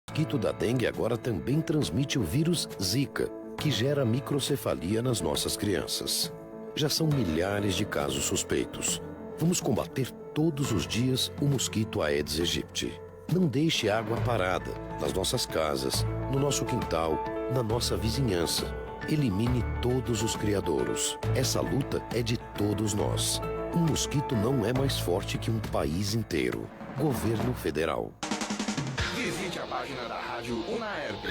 O mosquito da dengue agora também transmite o vírus Zika, que gera microcefalia nas nossas crianças. Já são milhares de casos suspeitos. Vamos combater todos os dias o mosquito Aedes aegypti. Não deixe água parada nas nossas casas, no nosso quintal, na nossa vizinhança. Elimine todos os criadouros. Essa luta é de todos nós. Um mosquito não é mais forte que um país inteiro. Governo Federal. Visite a página da Rádio Unaerp.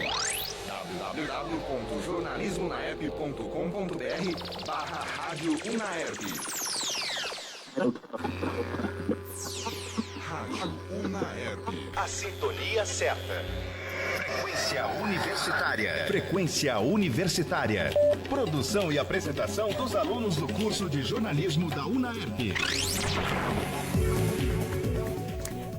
www.jornalismonaerp.com.br/Rádio Unaerp. Rádio Unaerp. A sintonia certa. Frequência Universitária. Frequência Universitária. Produção e apresentação dos alunos do curso de jornalismo da Unaerp.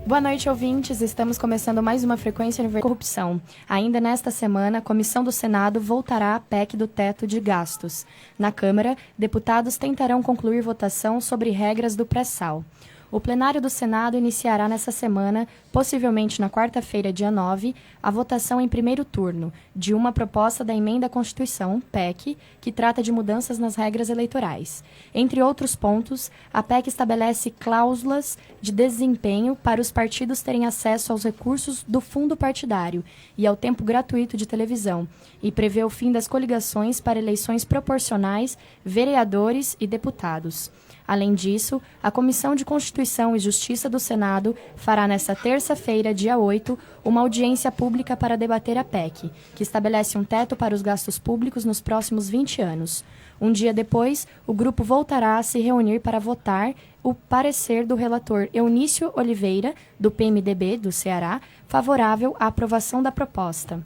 Boa noite, ouvintes. Estamos começando mais uma Frequência Universitária de Corrupção. Ainda nesta semana, a Comissão do Senado voltará à PEC do teto de gastos. Na Câmara, deputados tentarão concluir votação sobre regras do pré-sal. O plenário do Senado iniciará nesta semana, possivelmente na quarta-feira, dia 9, a votação em primeiro turno de uma proposta da Emenda à Constituição, PEC, que trata de mudanças nas regras eleitorais. Entre outros pontos, a PEC estabelece cláusulas de desempenho para os partidos terem acesso aos recursos do fundo partidário e ao tempo gratuito de televisão, e prevê o fim das coligações para eleições proporcionais, vereadores e deputados. Além disso, a Comissão de Constituição e Justiça do Senado fará nesta terça-feira, dia 8, uma audiência pública para debater a PEC, que estabelece um teto para os gastos públicos nos próximos 20 anos. Um dia depois, o grupo voltará a se reunir para votar o parecer do relator Eunício Oliveira, do PMDB do Ceará, favorável à aprovação da proposta.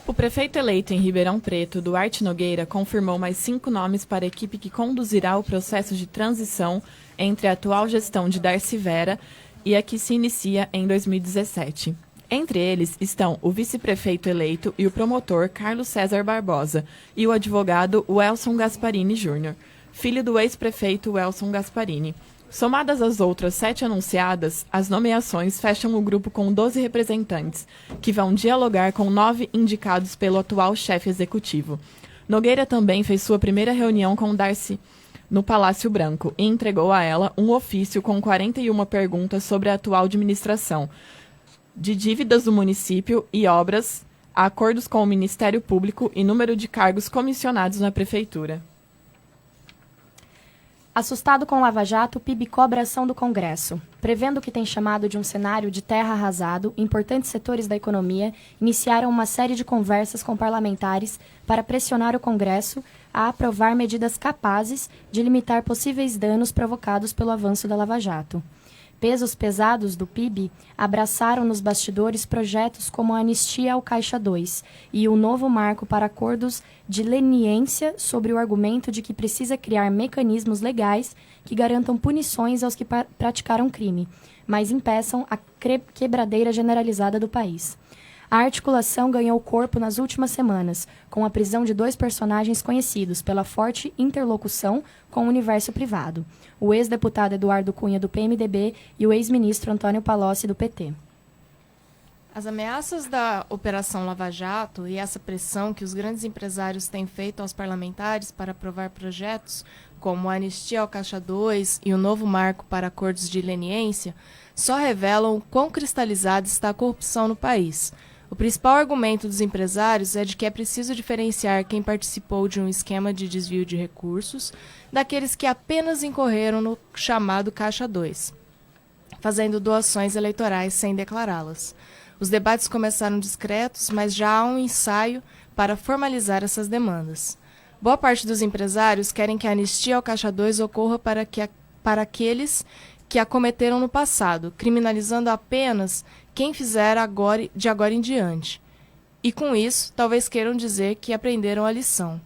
O prefeito eleito em Ribeirão Preto, Duarte Nogueira, confirmou mais 5 nomes para a equipe que conduzirá o processo de transição entre a atual gestão de Darcy Vera e a que se inicia em 2017. Entre eles estão o vice-prefeito eleito e o promotor Carlos César Barbosa e o advogado Welson Gasparini Júnior, filho do ex-prefeito Welson Gasparini. Somadas as outras 7 anunciadas, as nomeações fecham o grupo com 12 representantes, que vão dialogar com 9 indicados pelo atual chefe executivo. Nogueira também fez sua primeira reunião com Darcy no Palácio Branco e entregou a ela um ofício com 41 perguntas sobre a atual administração, de dívidas do município e obras, acordos com o Ministério Público e número de cargos comissionados na Prefeitura. Assustado com Lava Jato, o PIB cobra ação do Congresso. Prevendo o que tem chamado de um cenário de terra arrasado, importantes setores da economia iniciaram uma série de conversas com parlamentares para pressionar o Congresso a aprovar medidas capazes de limitar possíveis danos provocados pelo avanço da Lava Jato. Pesos pesados do PIB abraçaram nos bastidores projetos como a anistia ao Caixa 2 e o novo marco para acordos de leniência sobre o argumento de que precisa criar mecanismos legais que garantam punições aos que praticaram crime, mas impeçam a quebradeira generalizada do país. A articulação ganhou corpo nas últimas semanas, com a prisão de 2 personagens conhecidos pela forte interlocução com o universo privado, o ex-deputado Eduardo Cunha, do PMDB, e o ex-ministro Antônio Palocci, do PT. As ameaças da Operação Lava Jato e essa pressão que os grandes empresários têm feito aos parlamentares para aprovar projetos, como a anistia ao Caixa 2 e o novo marco para acordos de leniência, só revelam quão cristalizada está a corrupção no país. O principal argumento dos empresários é de que é preciso diferenciar quem participou de um esquema de desvio de recursos daqueles que apenas incorreram no chamado Caixa 2, fazendo doações eleitorais sem declará-las. Os debates começaram discretos, mas já há um ensaio para formalizar essas demandas. Boa parte dos empresários querem que a anistia ao Caixa 2 ocorra para aqueles que a cometeram no passado, criminalizando apenas quem fizer de agora em diante. E com isso, talvez queiram dizer que aprenderam a lição.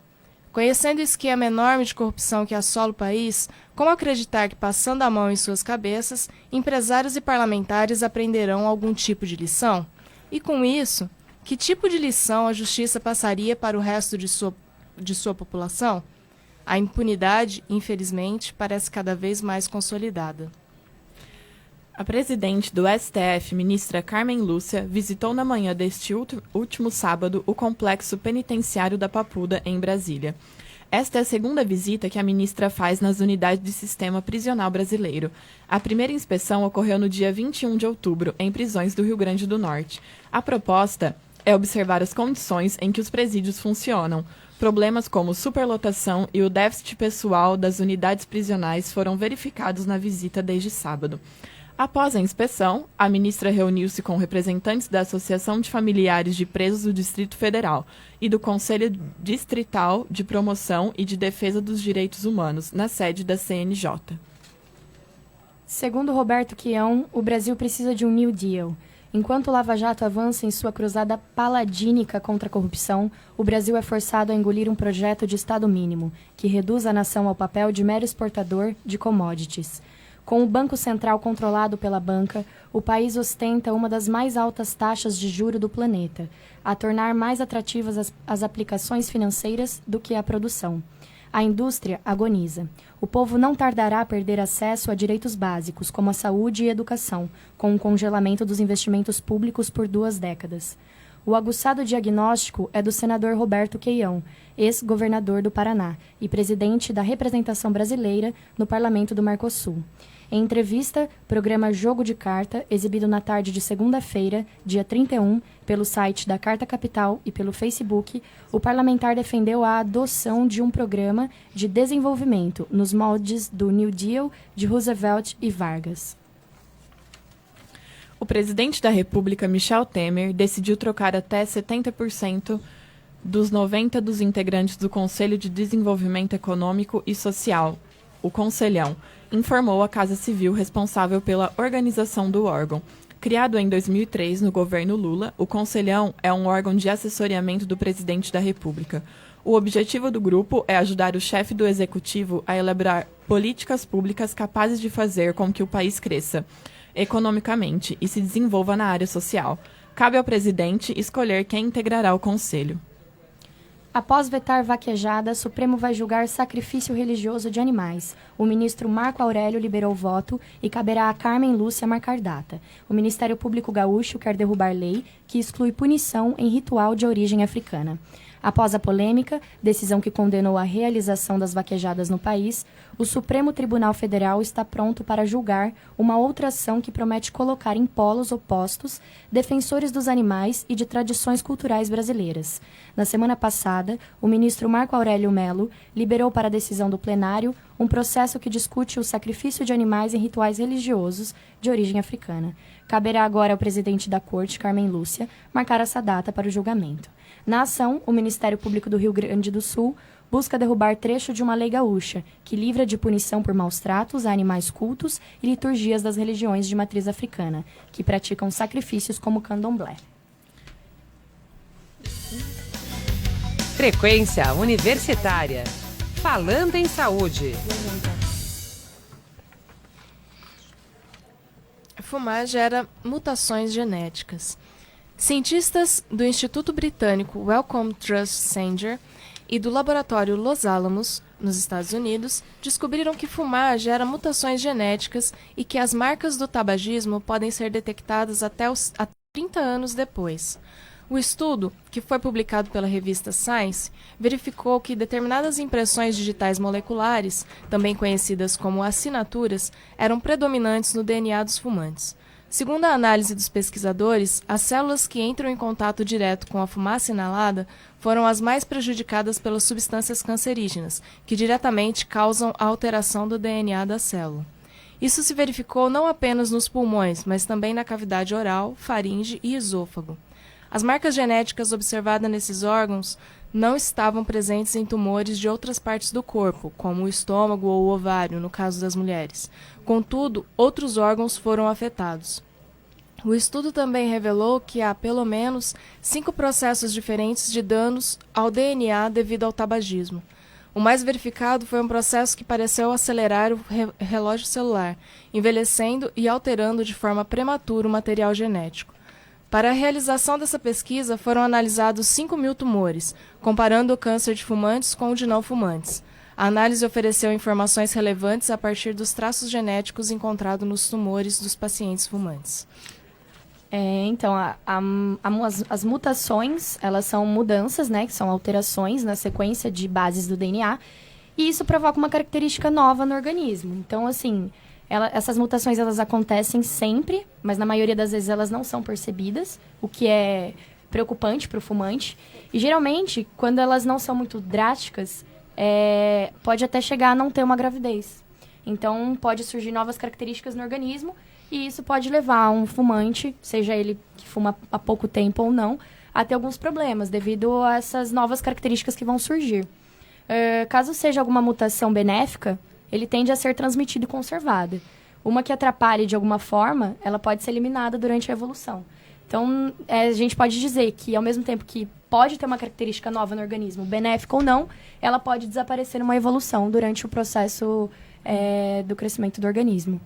Conhecendo o esquema enorme de corrupção que assola o país, como acreditar que, passando a mão em suas cabeças, empresários e parlamentares aprenderão algum tipo de lição? E com isso, que tipo de lição a justiça passaria para o resto de sua população? A impunidade, infelizmente, parece cada vez mais consolidada. A presidente do STF, ministra Carmen Lúcia, visitou na manhã deste último sábado o complexo penitenciário da Papuda, em Brasília. Esta é a segunda visita que a ministra faz nas unidades de sistema prisional brasileiro. A primeira inspeção ocorreu no dia 21 de outubro, em prisões do Rio Grande do Norte. A proposta é observar as condições em que os presídios funcionam. Problemas como superlotação e o déficit pessoal das unidades prisionais foram verificados na visita desde sábado. Após a inspeção, a ministra reuniu-se com representantes da Associação de Familiares de Presos do Distrito Federal e do Conselho Distrital de Promoção e de Defesa dos Direitos Humanos, na sede da CNJ. Segundo Roberto Quião, o Brasil precisa de um New Deal. Enquanto o Lava Jato avança em sua cruzada paladínica contra a corrupção, o Brasil é forçado a engolir um projeto de Estado mínimo, que reduz a nação ao papel de mero exportador de commodities. Com o Banco Central controlado pela banca, o país ostenta uma das mais altas taxas de juro do planeta, a tornar mais atrativas as aplicações financeiras do que a produção. A indústria agoniza. O povo não tardará a perder acesso a direitos básicos, como a saúde e educação, com o congelamento dos investimentos públicos por 2 décadas. O aguçado diagnóstico é do senador Roberto Quião, ex-governador do Paraná e presidente da representação brasileira no Parlamento do Mercosul. Em entrevista, programa Jogo de Carta, exibido na tarde de segunda-feira, dia 31, pelo site da Carta Capital e pelo Facebook, o parlamentar defendeu a adoção de um programa de desenvolvimento nos moldes do New Deal de Roosevelt e Vargas. O presidente da República, Michel Temer, decidiu trocar até 70% dos 90 dos integrantes do Conselho de Desenvolvimento Econômico e Social, o Conselhão, informou a Casa Civil responsável pela organização do órgão. Criado em 2003 no governo Lula, o Conselhão é um órgão de assessoramento do presidente da República. O objetivo do grupo é ajudar o chefe do executivo a elaborar políticas públicas capazes de fazer com que o país cresça economicamente e se desenvolva na área social. Cabe ao presidente escolher quem integrará o conselho. Após vetar vaquejada, Supremo vai julgar sacrifício religioso de animais. O ministro Marco Aurélio liberou voto e caberá a Carmen Lúcia marcar data. O Ministério Público Gaúcho quer derrubar lei que exclui punição em ritual de origem africana. Após a polêmica, decisão que condenou a realização das vaquejadas no país, o Supremo Tribunal Federal está pronto para julgar uma outra ação que promete colocar em polos opostos defensores dos animais e de tradições culturais brasileiras. Na semana passada, o ministro Marco Aurélio Mello liberou para a decisão do plenário um processo que discute o sacrifício de animais em rituais religiosos de origem africana. Caberá agora ao presidente da Corte, Carmen Lúcia, marcar essa data para o julgamento. Na ação, o Ministério Público do Rio Grande do Sul busca derrubar trecho de uma lei gaúcha, que livra de punição por maus tratos a animais cultos e liturgias das religiões de matriz africana, que praticam sacrifícios como o candomblé. Frequência Universitária. Falando em saúde. Fumar gera mutações genéticas. Cientistas do Instituto Britânico Wellcome Trust Sanger e do Laboratório Los Alamos, nos Estados Unidos, descobriram que fumar gera mutações genéticas e que as marcas do tabagismo podem ser detectadas até 30 anos depois. O estudo, que foi publicado pela revista Science, verificou que determinadas impressões digitais moleculares, também conhecidas como assinaturas, eram predominantes no DNA dos fumantes. Segundo a análise dos pesquisadores, as células que entram em contato direto com a fumaça inalada foram as mais prejudicadas pelas substâncias cancerígenas, que diretamente causam a alteração do DNA da célula. Isso se verificou não apenas nos pulmões, mas também na cavidade oral, faringe e esôfago. As marcas genéticas observadas nesses órgãos não estavam presentes em tumores de outras partes do corpo, como o estômago ou o ovário, no caso das mulheres. Contudo, outros órgãos foram afetados. O estudo também revelou que há pelo menos 5 processos diferentes de danos ao DNA devido ao tabagismo. O mais verificado foi um processo que pareceu acelerar o relógio celular, envelhecendo e alterando de forma prematura o material genético. Para a realização dessa pesquisa, foram analisados 5.000 tumores, comparando o câncer de fumantes com o de não fumantes. A análise ofereceu informações relevantes a partir dos traços genéticos encontrados nos tumores dos pacientes fumantes. Então, as mutações, elas são mudanças, né, que são alterações na sequência de bases do DNA, e isso provoca uma característica nova no organismo. Então, assim, essas mutações, elas acontecem sempre, mas na maioria das vezes elas não são percebidas, o que é preocupante para o fumante. E, geralmente, quando elas não são muito drásticas, pode até chegar a não ter uma gravidez. Então, pode surgir novas características no organismo, e isso pode levar um fumante, seja ele que fuma há pouco tempo ou não, a ter alguns problemas devido a essas novas características que vão surgir. Caso seja alguma mutação benéfica, ele tende a ser transmitido e conservado. Uma que atrapalhe de alguma forma, ela pode ser eliminada durante a evolução. Então, a gente pode dizer que, ao mesmo tempo que pode ter uma característica nova no organismo, benéfica ou não, ela pode desaparecer numa evolução durante o processo do crescimento do organismo.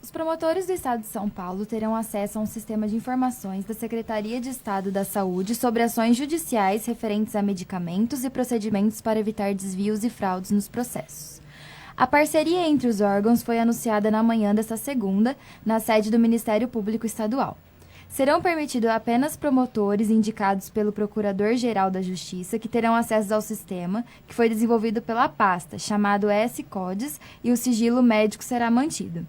Os promotores do Estado de São Paulo terão acesso a um sistema de informações da Secretaria de Estado da Saúde sobre ações judiciais referentes a medicamentos e procedimentos para evitar desvios e fraudes nos processos. A parceria entre os órgãos foi anunciada na manhã desta segunda, na sede do Ministério Público Estadual. Serão permitidos apenas promotores indicados pelo Procurador-Geral da Justiça que terão acesso ao sistema, que foi desenvolvido pela pasta, chamado S-Codes, e o sigilo médico será mantido.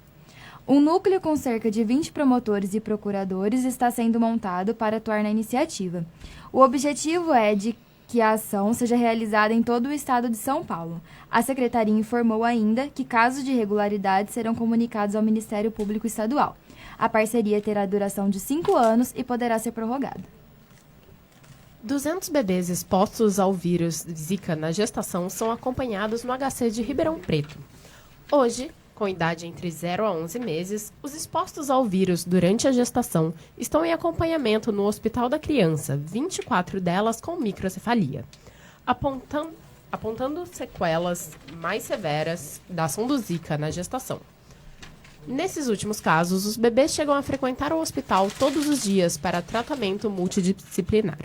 Um núcleo com cerca de 20 promotores e procuradores está sendo montado para atuar na iniciativa. O objetivo é de que a ação seja realizada em todo o estado de São Paulo. A secretaria informou ainda que casos de irregularidade serão comunicados ao Ministério Público Estadual. A parceria terá duração de 5 anos e poderá ser prorrogada. 200 bebês expostos ao vírus Zika na gestação são acompanhados no HC de Ribeirão Preto. Hoje, com idade entre 0 a 11 meses, os expostos ao vírus durante a gestação estão em acompanhamento no Hospital da Criança, 24 delas com microcefalia, apontando sequelas mais severas da ação do Zika na gestação. Nesses últimos casos, os bebês chegam a frequentar o hospital todos os dias para tratamento multidisciplinar.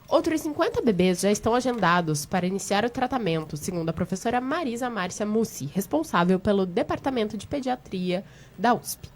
Outros 50 bebês já estão agendados para iniciar o tratamento, segundo a professora Marisa Márcia Mussi, responsável pelo Departamento de Pediatria da USP.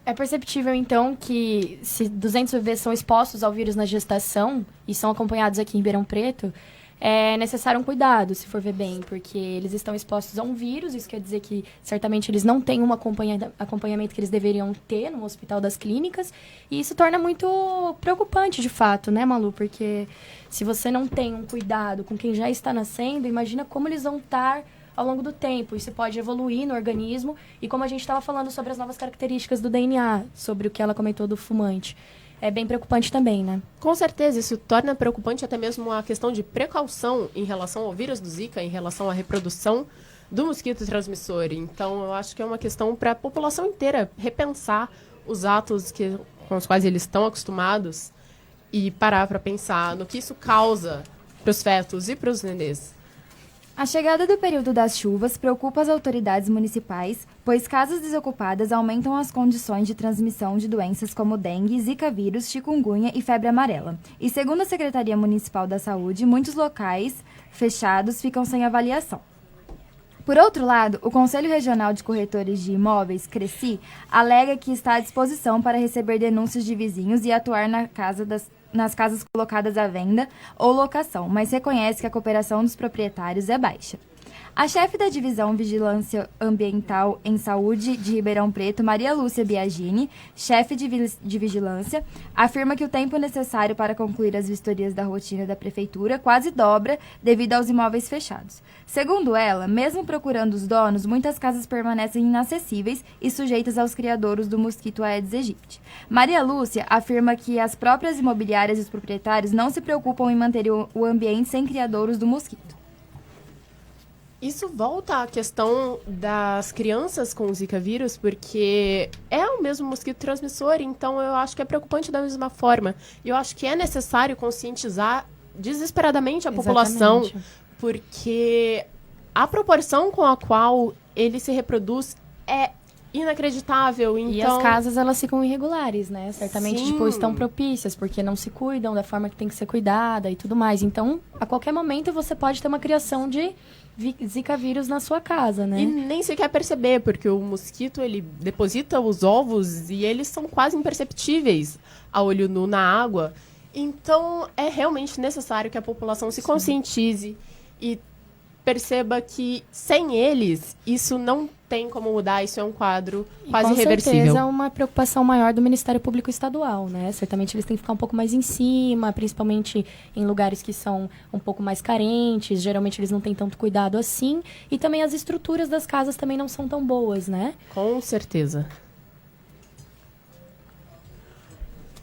É perceptível, então, que se 200 bebês são expostos ao vírus na gestação e são acompanhados aqui em Ribeirão Preto, é necessário um cuidado, se for ver bem, porque eles estão expostos a um vírus, isso quer dizer que certamente eles não têm um acompanhamento que eles deveriam ter no Hospital das Clínicas, e isso torna muito preocupante, de fato, né, Malu? Porque se você não tem um cuidado com quem já está nascendo, imagina como eles vão estar ao longo do tempo. Isso pode evoluir no organismo, e como a gente estava falando sobre as novas características do DNA, sobre o que ela comentou do fumante, é bem preocupante também, né? Com certeza, isso torna preocupante até mesmo a questão de precaução em relação ao vírus do Zika, em relação à reprodução do mosquito transmissor. Então, eu acho que é uma questão para a população inteira repensar os atos com os quais eles estão acostumados e parar para pensar no que isso causa para os fetos e para os nenês. A chegada do período das chuvas preocupa as autoridades municipais, pois casas desocupadas aumentam as condições de transmissão de doenças como dengue, zika vírus, chikungunya e febre amarela. E segundo a Secretaria Municipal da Saúde, muitos locais fechados ficam sem avaliação. Por outro lado, o Conselho Regional de Corretores de Imóveis, CRECI, alega que está à disposição para receber denúncias de vizinhos e atuar nas casas colocadas à venda ou locação, mas reconhece que a cooperação dos proprietários é baixa. A chefe da Divisão Vigilância Ambiental em Saúde de Ribeirão Preto, Maria Lúcia Biagini, chefe de vigilância, afirma que o tempo necessário para concluir as vistorias da rotina da prefeitura quase dobra devido aos imóveis fechados. Segundo ela, mesmo procurando os donos, muitas casas permanecem inacessíveis e sujeitas aos criadouros do mosquito Aedes aegypti. Maria Lúcia afirma que as próprias imobiliárias e os proprietários não se preocupam em manter o ambiente sem criadouros do mosquito. Isso volta à questão das crianças com o Zika vírus, porque é o mesmo mosquito transmissor, então eu acho que é preocupante da mesma forma. E eu acho que é necessário conscientizar desesperadamente a população, porque a proporção com a qual ele se reproduz é inacreditável. Então... E as casas, elas ficam irregulares, né? Certamente, Sim. tipo, estão propícias, porque não se cuidam da forma que tem que ser cuidada e tudo mais. Então, a qualquer momento, você pode ter uma criação de Zika vírus na sua casa, né? E nem se quer perceber, porque o mosquito, ele deposita os ovos e eles são quase imperceptíveis a olho nu na água. Então, é realmente necessário que a população se conscientize e perceba que, sem eles, isso não tem como mudar, isso é um quadro quase irreversível. Com certeza é uma preocupação maior do Ministério Público Estadual, né? Certamente eles têm que ficar um pouco mais em cima, principalmente em lugares que são um pouco mais carentes, geralmente eles não têm tanto cuidado assim, e também as estruturas das casas também não são tão boas, né? Com certeza.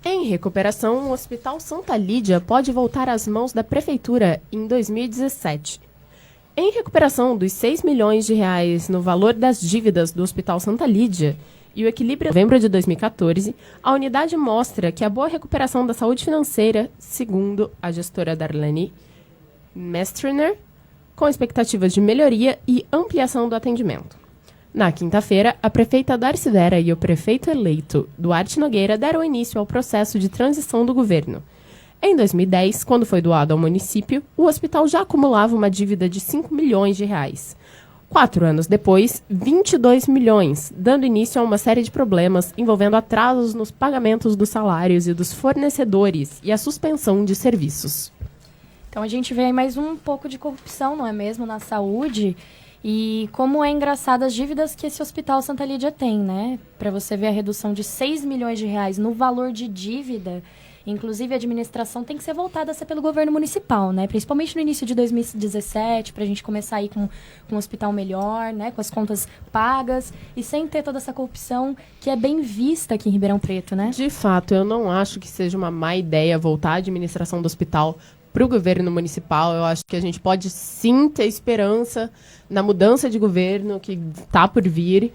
Em recuperação, o Hospital Santa Lídia pode voltar às mãos da Prefeitura em 2017. Em recuperação dos 6 milhões de reais no valor das dívidas do Hospital Santa Lídia e o equilíbrio em novembro de 2014, a unidade mostra que a boa recuperação da saúde financeira, segundo a gestora Darlene Mestriner, com expectativas de melhoria e ampliação do atendimento. Na quinta-feira, a prefeita Darcy Vera e o prefeito eleito, Duarte Nogueira, deram início ao processo de transição do governo. Em 2010, quando foi doado ao município, o hospital já acumulava uma dívida de 5 milhões de reais. 4 anos depois, 22 milhões, dando início a uma série de problemas envolvendo atrasos nos pagamentos dos salários e dos fornecedores e a suspensão de serviços. Então a gente vê aí mais um pouco de corrupção, não é mesmo, na saúde. E como é engraçado as dívidas que esse Hospital Santa Lídia tem, né? Para você ver a redução de 6 milhões de reais no valor de dívida. Inclusive, a administração tem que ser voltada a ser pelo governo municipal, né? Principalmente no início de 2017, para a gente começar aí com um hospital melhor, né? Com as contas pagas e sem ter toda essa corrupção que é bem vista aqui em Ribeirão Preto, né? De fato, eu não acho que seja uma má ideia voltar a administração do hospital para o governo municipal. Eu acho que a gente pode sim ter esperança na mudança de governo que está por vir.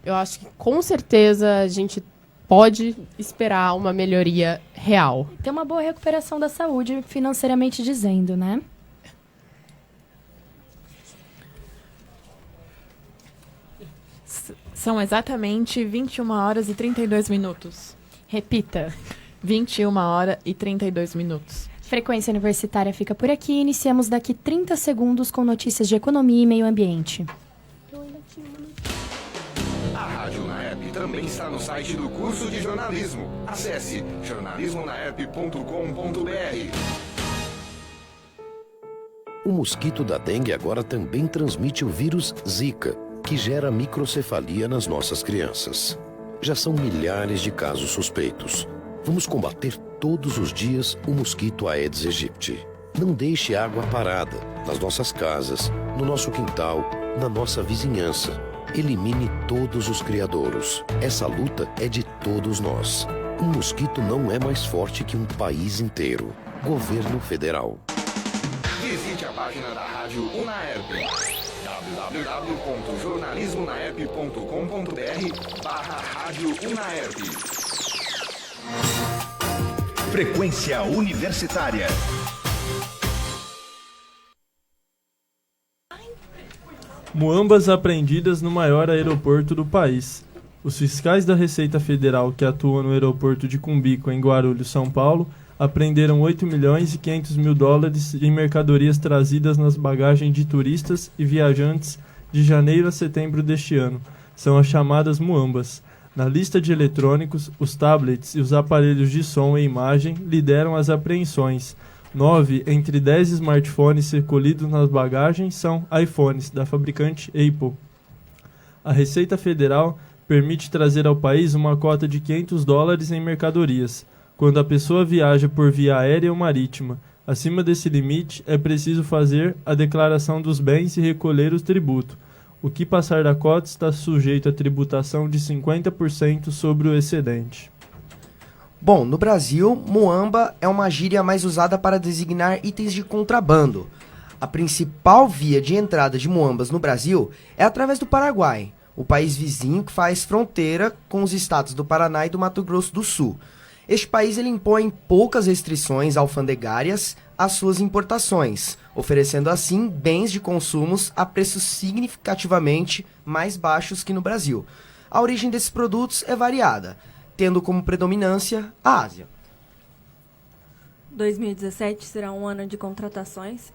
Eu acho que com certeza a gente pode esperar uma melhoria real. Tem uma boa recuperação da saúde, financeiramente dizendo, né? São exatamente 21 horas e 32 minutos. Repita. 21 horas e 32 minutos. Frequência Universitária fica por aqui. Iniciamos daqui 30 segundos com notícias de economia e meio ambiente. A Rádio Unaep também está no site do curso de jornalismo. Acesse jornalismonaep.com.br. O mosquito da dengue agora também transmite o vírus Zika, que gera microcefalia nas nossas crianças. Já são milhares de casos suspeitos. Vamos combater todos os dias o mosquito Aedes aegypti. Não deixe água parada nas nossas casas, no nosso quintal, na nossa vizinhança. Elimine todos os criadouros. Essa luta é de todos nós. Um mosquito não é mais forte que um país inteiro. Governo Federal. Visite a página da Rádio Unaep. www.jornalismonaep.com.br/Rádio Unaep. Frequência Universitária. Muambas apreendidas no maior aeroporto do país. Os fiscais da Receita Federal que atuam no aeroporto de Cumbico, em Guarulhos, São Paulo, apreenderam 8 milhões e 500 mil dólares em mercadorias trazidas nas bagagens de turistas e viajantes de janeiro a setembro deste ano. São as chamadas muambas. Na lista de eletrônicos, os tablets e os aparelhos de som e imagem lideram as apreensões. 9 entre 10 smartphones recolhidos nas bagagens são iPhones, da fabricante Apple. A Receita Federal permite trazer ao país uma cota de 500 dólares em mercadorias, quando a pessoa viaja por via aérea ou marítima. Acima desse limite, é preciso fazer a declaração dos bens e recolher o tributo. O que passar da cota está sujeito à tributação de 50% sobre o excedente. Bom, no Brasil, muamba é uma gíria mais usada para designar itens de contrabando. A principal via de entrada de muambas no Brasil é através do Paraguai, o país vizinho que faz fronteira com os estados do Paraná e do Mato Grosso do Sul. Este país ele impõe poucas restrições alfandegárias às suas importações, oferecendo assim bens de consumos a preços significativamente mais baixos que no Brasil. A origem desses produtos é variada, tendo como predominância a Ásia. 2017 será um ano de contratações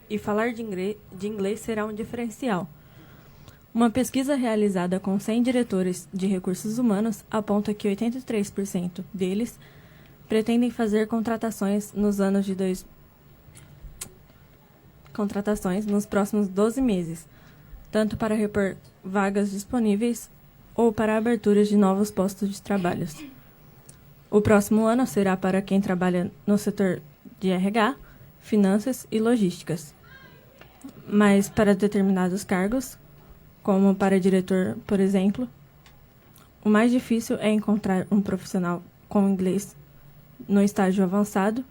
e falar de inglês será um diferencial. Uma pesquisa realizada com 100 diretores de recursos humanos aponta que 83% deles pretendem fazer contratações nos próximos 12 meses, tanto para repor vagas disponíveis ou para aberturas de novos postos de trabalho. O próximo ano será para quem trabalha no setor de RH, finanças e logísticas. Mas para determinados cargos, como para diretor, por exemplo, o mais difícil é encontrar um profissional com inglês no estágio avançado,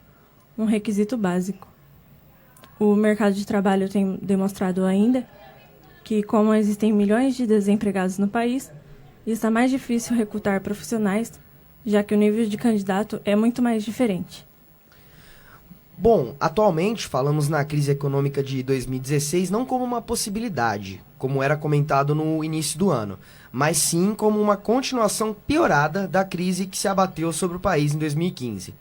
um requisito básico. O mercado de trabalho tem demonstrado ainda que, como existem milhões de desempregados no país, está mais difícil recrutar profissionais, já que o nível de candidato é muito mais diferente. Bom, atualmente falamos na crise econômica de 2016 não como uma possibilidade, como era comentado no início do ano, mas sim como uma continuação piorada da crise que se abateu sobre o país em 2015.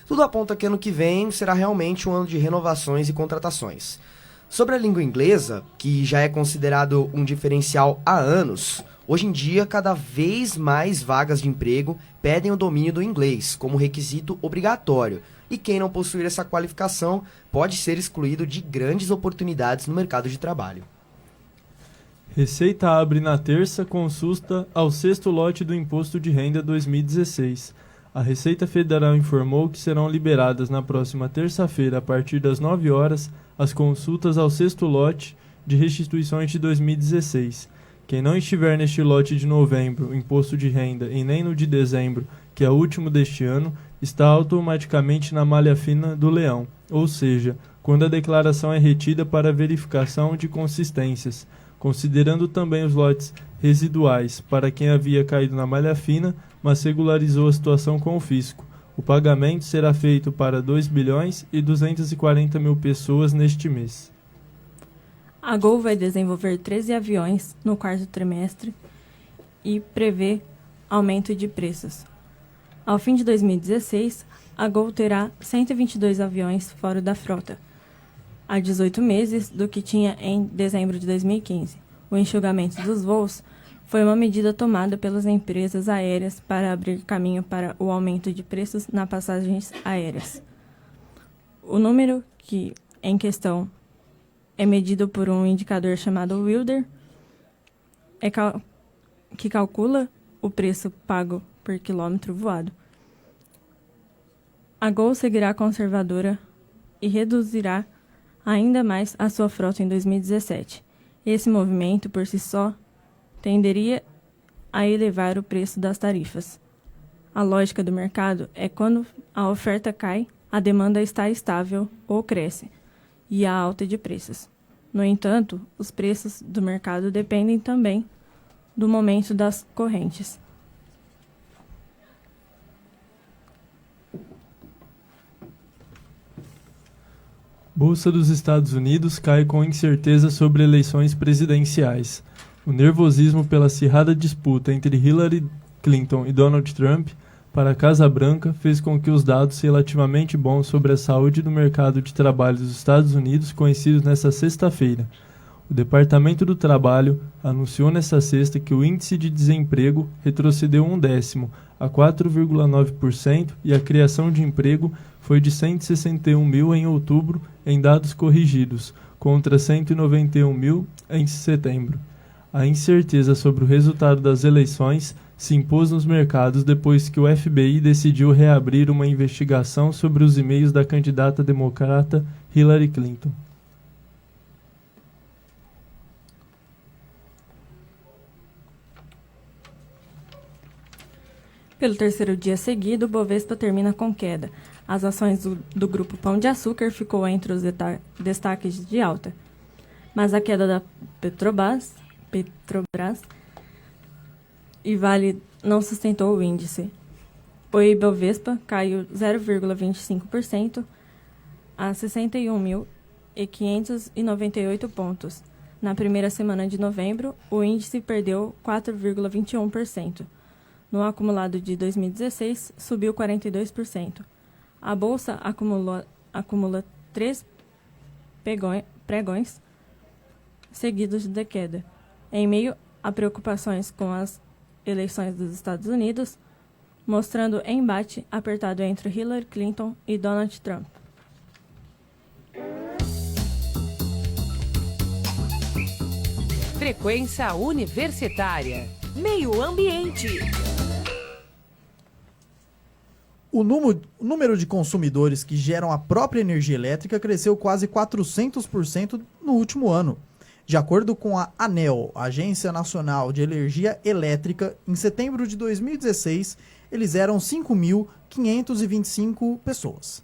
Tudo aponta que ano que vem será realmente um ano de renovações e contratações. Sobre a língua inglesa, que já é considerado um diferencial há anos, hoje em dia cada vez mais vagas de emprego pedem o domínio do inglês como requisito obrigatório, e quem não possuir essa qualificação pode ser excluído de grandes oportunidades no mercado de trabalho. Receita abre na terça consulta ao sexto lote do Imposto de Renda 2016. A Receita Federal informou que serão liberadas na próxima terça-feira, a partir das 9 horas, as consultas ao sexto lote de restituições de 2016. Quem não estiver neste lote de novembro, Imposto de Renda, e nem no de dezembro, que é o último deste ano, está automaticamente na malha fina do leão, ou seja, quando a declaração é retida para verificação de consistências, considerando também os lotes residuais para quem havia caído na malha fina, mas regularizou a situação com o fisco. O pagamento será feito para 2.240.000 pessoas neste mês. A Gol vai desenvolver 13 aviões no quarto trimestre e prevê aumento de preços. Ao fim de 2016, a Gol terá 122 aviões fora da frota, há 18 meses do que tinha em dezembro de 2015. O enxugamento dos voos foi uma medida tomada pelas empresas aéreas para abrir caminho para o aumento de preços nas passagens aéreas. O número em questão é medido por um indicador chamado Wilder, que calcula o preço pago por quilômetro voado. A Gol seguirá conservadora e reduzirá ainda mais a sua frota em 2017. Esse movimento, por si só, tenderia a elevar o preço das tarifas. A lógica do mercado é quando a oferta cai, a demanda está estável ou cresce, e há alta de preços. No entanto, os preços do mercado dependem também do momento das correntes. Bolsa dos Estados Unidos cai com incerteza sobre eleições presidenciais. O nervosismo pela acirrada disputa entre Hillary Clinton e Donald Trump para a Casa Branca fez com que os dados relativamente bons sobre a saúde do mercado de trabalho dos Estados Unidos conhecidos nesta sexta-feira. O Departamento do Trabalho anunciou nesta sexta que o índice de desemprego retrocedeu 1/10 a 4,9% e a criação de emprego foi de 161 mil em outubro em dados corrigidos, contra 191 mil em setembro. A incerteza sobre o resultado das eleições se impôs nos mercados depois que o FBI decidiu reabrir uma investigação sobre os e-mails da candidata democrata Hillary Clinton. Pelo terceiro dia seguido, o Bovespa termina com queda. As ações do Grupo Pão de Açúcar ficou entre os destaques de alta. Mas a queda da Petrobras e Vale não sustentou o índice. O Ibovespa caiu 0,25% a 61.598 pontos. Na primeira semana de novembro, o índice perdeu 4,21%. No acumulado de 2016, subiu 42%. A Bolsa acumula 3 pregões seguidos de queda, em meio a preocupações com as eleições dos Estados Unidos, mostrando embate apertado entre Hillary Clinton e Donald Trump. Frequência Universitária. Meio Ambiente. O número de consumidores que geram a própria energia elétrica cresceu quase 400% no último ano. De acordo com a ANEEL, Agência Nacional de Energia Elétrica, em setembro de 2016, eles eram 5.525 pessoas.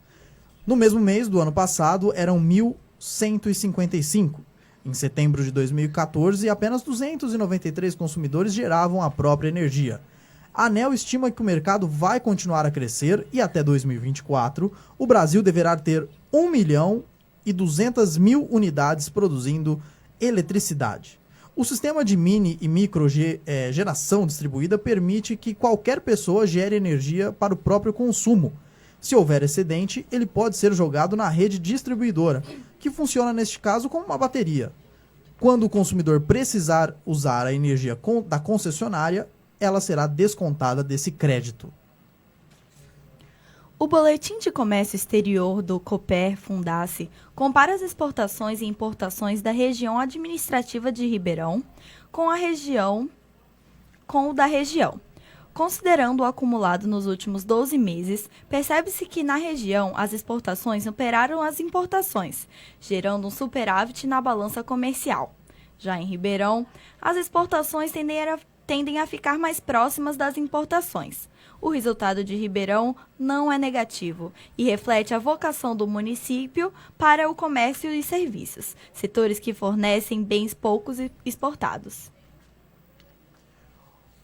No mesmo mês do ano passado, eram 1.155. Em setembro de 2014, apenas 293 consumidores geravam a própria energia. A ANEEL estima que o mercado vai continuar a crescer e até 2024 o Brasil deverá ter 1.200.000 unidades produzindo eletricidade. O sistema de mini e micro geração distribuída permite que qualquer pessoa gere energia para o próprio consumo. Se houver excedente, ele pode ser jogado na rede distribuidora, que funciona neste caso como uma bateria. Quando o consumidor precisar usar a energia da concessionária, ela será descontada desse crédito. O Boletim de Comércio Exterior do Cooper-Fundace compara as exportações e importações da região administrativa de Ribeirão com o da região. Considerando o acumulado nos últimos 12 meses, percebe-se que na região as exportações superaram as importações, gerando um superávit na balança comercial. Já em Ribeirão, as exportações tendem a ficar mais próximas das importações. O resultado de Ribeirão não é negativo e reflete a vocação do município para o comércio e serviços, setores que fornecem bens poucos exportados.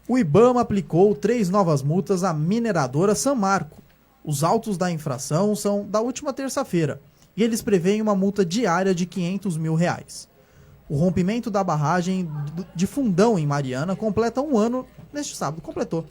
O IBAMA aplicou 3 novas multas à mineradora Samarco. Os autos da infração são da última terça-feira e eles prevêem uma multa diária de R$500 mil. O rompimento da barragem de Fundão, em Mariana, completa um ano neste sábado. Completou.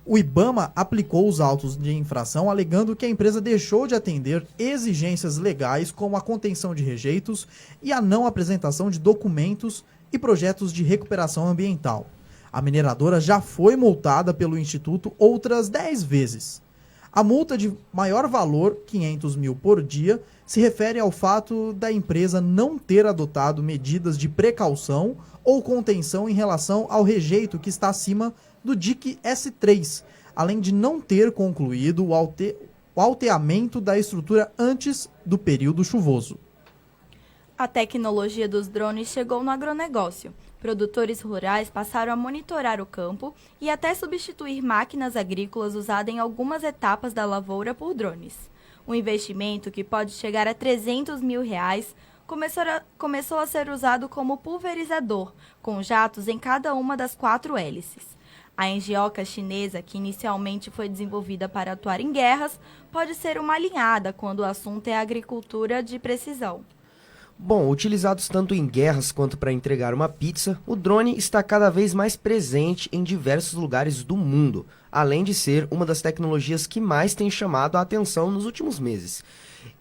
O IBAMA aplicou os autos de infração alegando que a empresa deixou de atender exigências legais como a contenção de rejeitos e a não apresentação de documentos e projetos de recuperação ambiental. A mineradora já foi multada pelo Instituto outras 10 vezes. A multa de maior valor, R$500 mil por dia, se refere ao fato da empresa não ter adotado medidas de precaução ou contenção em relação ao rejeito que está acima do DIC S3, além de não ter concluído o alteamento da estrutura antes do período chuvoso. A tecnologia dos drones chegou no agronegócio. Produtores rurais passaram a monitorar o campo e até substituir máquinas agrícolas usadas em algumas etapas da lavoura por drones. Um investimento que pode chegar a R$300 mil começou a ser usado como pulverizador, com jatos em cada uma das 4 hélices. A engenhoca chinesa, que inicialmente foi desenvolvida para atuar em guerras, pode ser uma alinhada quando o assunto é agricultura de precisão. Bom, utilizados tanto em guerras quanto para entregar uma pizza, o drone está cada vez mais presente em diversos lugares do mundo, além de ser uma das tecnologias que mais tem chamado a atenção nos últimos meses.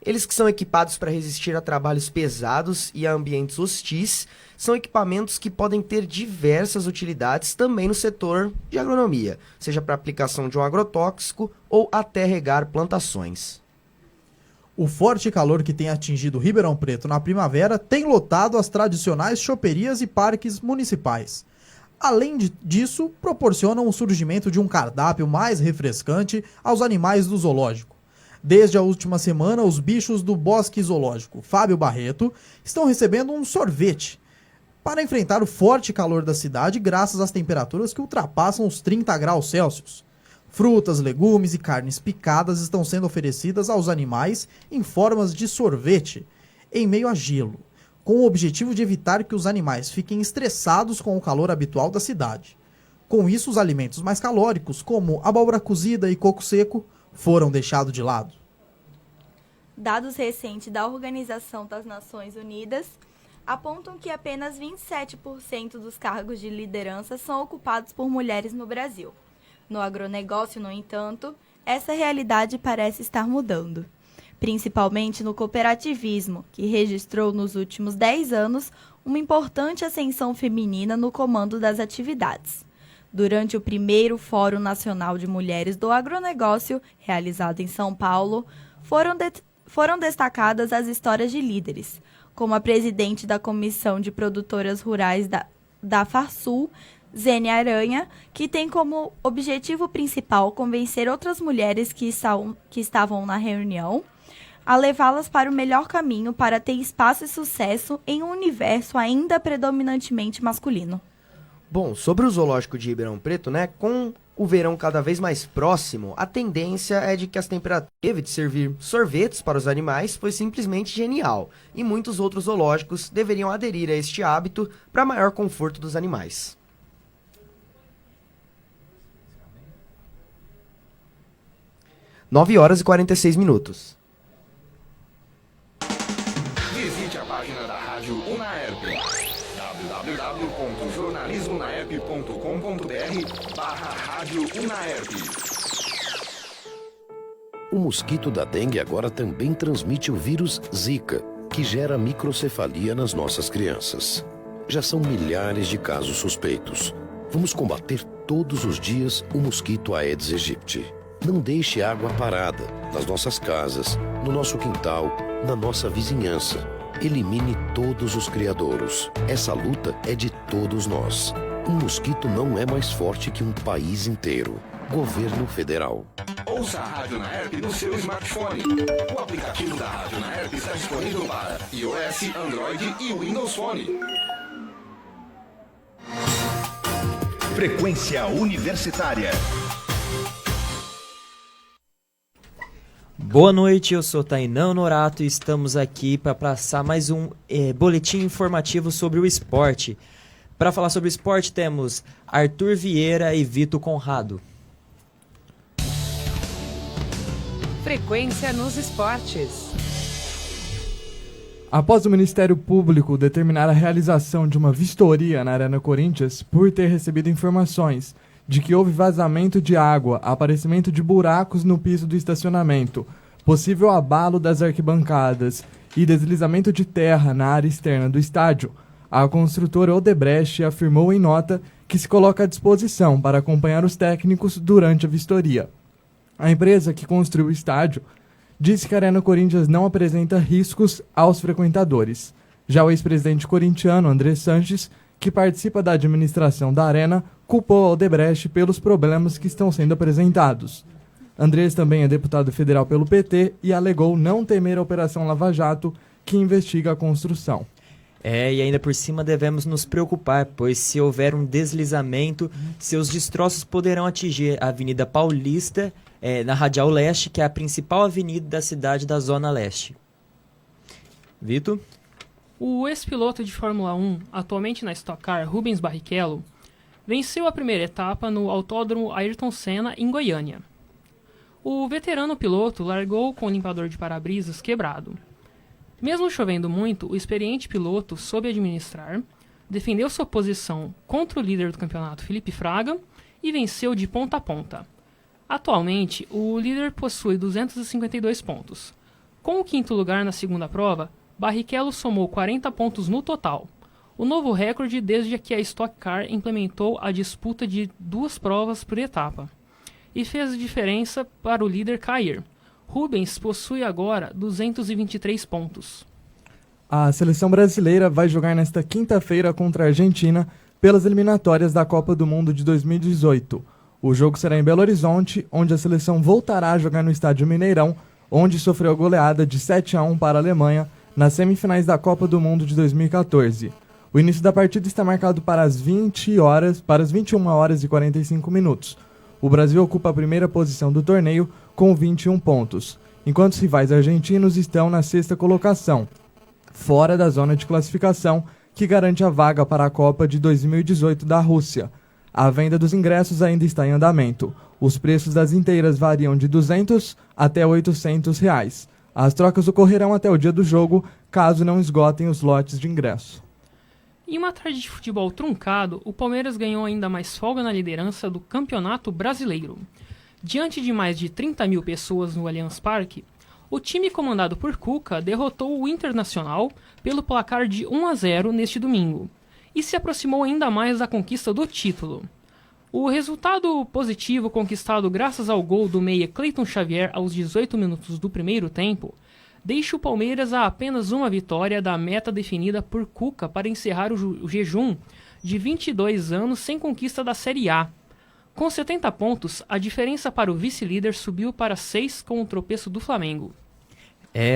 Eles que são equipados para resistir a trabalhos pesados e a ambientes hostis, são equipamentos que podem ter diversas utilidades também no setor de agronomia, seja para aplicação de um agrotóxico ou até regar plantações. O forte calor que tem atingido Ribeirão Preto na primavera tem lotado as tradicionais choperias e parques municipais. Além disso, proporcionam o surgimento de um cardápio mais refrescante aos animais do zoológico. Desde a última semana, os bichos do Bosque Zoológico Fábio Barreto estão recebendo um sorvete para enfrentar o forte calor da cidade graças às temperaturas que ultrapassam os 30 graus Celsius. Frutas, legumes e carnes picadas estão sendo oferecidas aos animais em formas de sorvete, em meio a gelo, com o objetivo de evitar que os animais fiquem estressados com o calor habitual da cidade. Com isso, os alimentos mais calóricos, como abóbora cozida e coco seco, foram deixados de lado. Dados recentes da Organização das Nações Unidas apontam que apenas 27% dos cargos de liderança são ocupados por mulheres no Brasil. No agronegócio, no entanto, essa realidade parece estar mudando, principalmente no cooperativismo, que registrou nos últimos 10 anos uma importante ascensão feminina no comando das atividades. Durante o primeiro Fórum Nacional de Mulheres do Agronegócio, realizado em São Paulo, foram destacadas as histórias de líderes, como a presidente da Comissão de Produtoras Rurais da Farsul, Zênia Aranha, que tem como objetivo principal convencer outras mulheres que estavam na reunião a levá-las para o melhor caminho para ter espaço e sucesso em um universo ainda predominantemente masculino. Bom, sobre o zoológico de Ribeirão Preto, né, com o verão cada vez mais próximo, a tendência é de que as temperaturas teve de servir sorvetes para os animais foi simplesmente genial, e muitos outros zoológicos deveriam aderir a este hábito para maior conforto dos animais. Nove horas e 46 minutos. Visite a página da Rádio Unaerp, www.jornalismonaerp.com.br/Rádio Unaerp. O mosquito da dengue agora também transmite o vírus Zika, que gera microcefalia nas nossas crianças. Já são milhares de casos suspeitos. Vamos combater todos os dias o mosquito Aedes aegypti. Não deixe água parada nas nossas casas, no nosso quintal, na nossa vizinhança. Elimine todos os criadouros. Essa luta é de todos nós. Um mosquito não é mais forte que um país inteiro. Governo Federal. Ouça a Rádio Unaerp no seu smartphone. O aplicativo da Rádio Unaerp está disponível para iOS, Android e Windows Phone. Frequência Universitária. Boa noite, eu sou Tainan Honorato e estamos aqui para passar mais um boletim informativo sobre o esporte. Para falar sobre o esporte temos Arthur Vieira e Vitor Conrado. Frequência nos esportes. Após o Ministério Público determinar a realização de uma vistoria na Arena Corinthians por ter recebido informações de que houve vazamento de água, aparecimento de buracos no piso do estacionamento, possível abalo das arquibancadas e deslizamento de terra na área externa do estádio, a construtora Odebrecht afirmou em nota que se coloca à disposição para acompanhar os técnicos durante a vistoria. A empresa que construiu o estádio disse que a Arena Corinthians não apresenta riscos aos frequentadores. Já o ex-presidente corintiano André Sanches, que participa da administração da Arena, culpou a Odebrecht pelos problemas que estão sendo apresentados. Andrés também é deputado federal pelo PT e alegou não temer a Operação Lava Jato, que investiga a construção. E ainda por cima devemos nos preocupar, pois se houver um deslizamento, seus destroços poderão atingir a Avenida Paulista, na Radial Leste, que é a principal avenida da cidade da Zona Leste. Vitor? O ex-piloto de Fórmula 1, atualmente na Stock Car, Rubens Barrichello, venceu a primeira etapa no Autódromo Ayrton Senna, em Goiânia. O veterano piloto largou com o limpador de para-brisas quebrado. Mesmo chovendo muito, o experiente piloto soube administrar, defendeu sua posição contra o líder do campeonato, Felipe Fraga, e venceu de ponta a ponta. Atualmente, o líder possui 252 pontos. Com o quinto lugar na segunda prova, Barrichello somou 40 pontos no total, o novo recorde desde que a Stock Car implementou a disputa de 2 provas por etapa, e fez diferença para o líder cair. Rubens possui agora 223 pontos. A seleção brasileira vai jogar nesta quinta-feira contra a Argentina pelas eliminatórias da Copa do Mundo de 2018. O jogo será em Belo Horizonte, onde a seleção voltará a jogar no Estádio Mineirão, onde sofreu goleada de 7-1 para a Alemanha nas semifinais da Copa do Mundo de 2014. O início da partida está marcado para as 21 horas e 45 minutos. O Brasil ocupa a primeira posição do torneio com 21 pontos, enquanto os rivais argentinos estão na 6ª colocação, fora da zona de classificação que garante a vaga para a Copa de 2018 da Rússia. A venda dos ingressos ainda está em andamento. Os preços das inteiras variam de R$ 200 até R$ 800. As trocas ocorrerão até o dia do jogo, caso não esgotem os lotes de ingresso. Em uma tarde de futebol truncado, o Palmeiras ganhou ainda mais folga na liderança do Campeonato Brasileiro. Diante de mais de 30 mil pessoas no Allianz Parque, o time comandado por Cuca derrotou o Internacional pelo placar de 1-0 neste domingo e se aproximou ainda mais da conquista do título. O resultado positivo conquistado graças ao gol do meia Cleiton Xavier aos 18 minutos do primeiro tempo deixa o Palmeiras a apenas uma vitória da meta definida por Cuca para encerrar o jejum de 22 anos sem conquista da Série A. Com 70 pontos, a diferença para o vice-líder subiu para 6 com o tropeço do Flamengo.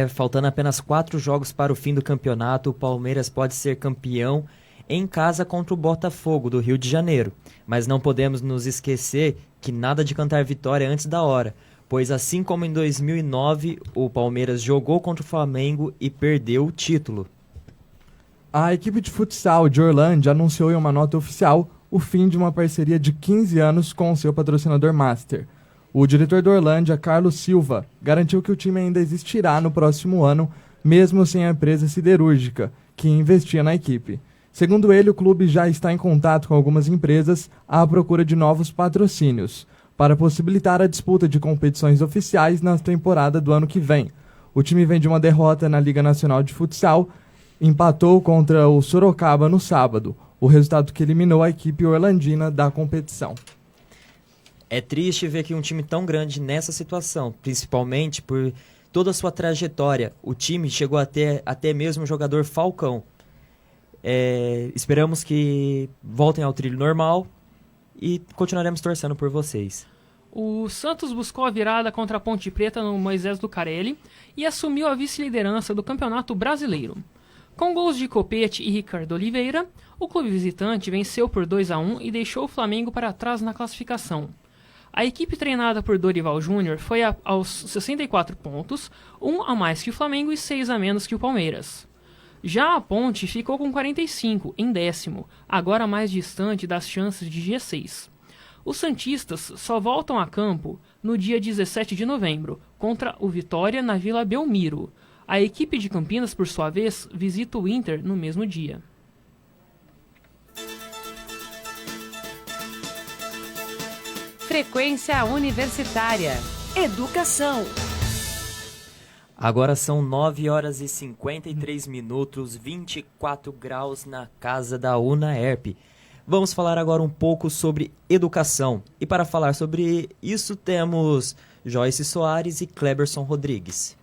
Faltando apenas 4 jogos para o fim do campeonato, o Palmeiras pode ser campeão em casa contra o Botafogo, do Rio de Janeiro. Mas não podemos nos esquecer que nada de cantar vitória antes da hora, pois assim como em 2009, o Palmeiras jogou contra o Flamengo e perdeu o título. A equipe de futsal de Orlândia anunciou em uma nota oficial o fim de uma parceria de 15 anos com seu patrocinador Master. O diretor do Orlândia, Carlos Silva, garantiu que o time ainda existirá no próximo ano, mesmo sem a empresa siderúrgica, que investia na equipe. Segundo ele, o clube já está em contato com algumas empresas à procura de novos patrocínios, para possibilitar a disputa de competições oficiais na temporada do ano que vem. O time vem de uma derrota na Liga Nacional de Futsal, empatou contra o Sorocaba no sábado, o resultado que eliminou a equipe orlandina da competição. É triste ver que um time tão grande nessa situação, principalmente por toda a sua trajetória. O time chegou até mesmo o jogador Falcão. Esperamos que voltem ao trilho normal e continuaremos torcendo por vocês. O Santos buscou a virada contra a Ponte Preta no Moisés Lucarelli e assumiu a vice-liderança do Campeonato Brasileiro. Com gols de Copete e Ricardo Oliveira, o clube visitante venceu por 2-1 e deixou o Flamengo para trás na classificação. A equipe treinada por Dorival Júnior foi aos 64 pontos, 1 a mais que o Flamengo e 6 a menos que o Palmeiras. Já a Ponte ficou com 45, em 10º, agora mais distante das chances de G6. Os santistas só voltam a campo no dia 17 de novembro, contra o Vitória na Vila Belmiro. A equipe de Campinas, por sua vez, visita o Inter no mesmo dia. Frequência Universitária. Educação. Agora são 9 horas e 53 minutos, 24 graus na casa da UNAERP. Vamos falar agora um pouco sobre educação. E para falar sobre isso temos Joyce Soares e Cleberson Rodrigues.